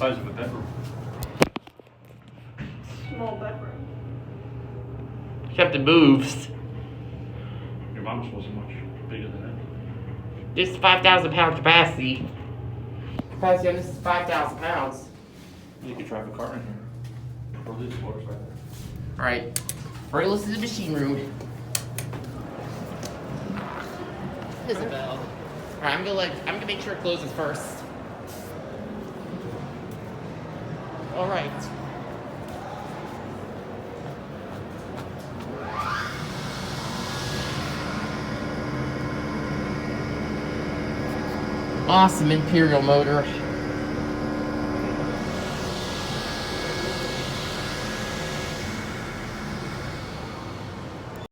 size of a bedroom? Small bedroom. Except it moves. Your mom's wasn't much bigger than that. This is 5,000 pound capacity. Capacity on this is 5,000 pounds. You could drive a car in here. Or these floors right there. Alright. We're gonna listen to the machine room. Isabel. Alright, I'm gonna make sure it closes first. Alright. Awesome Imperial motor.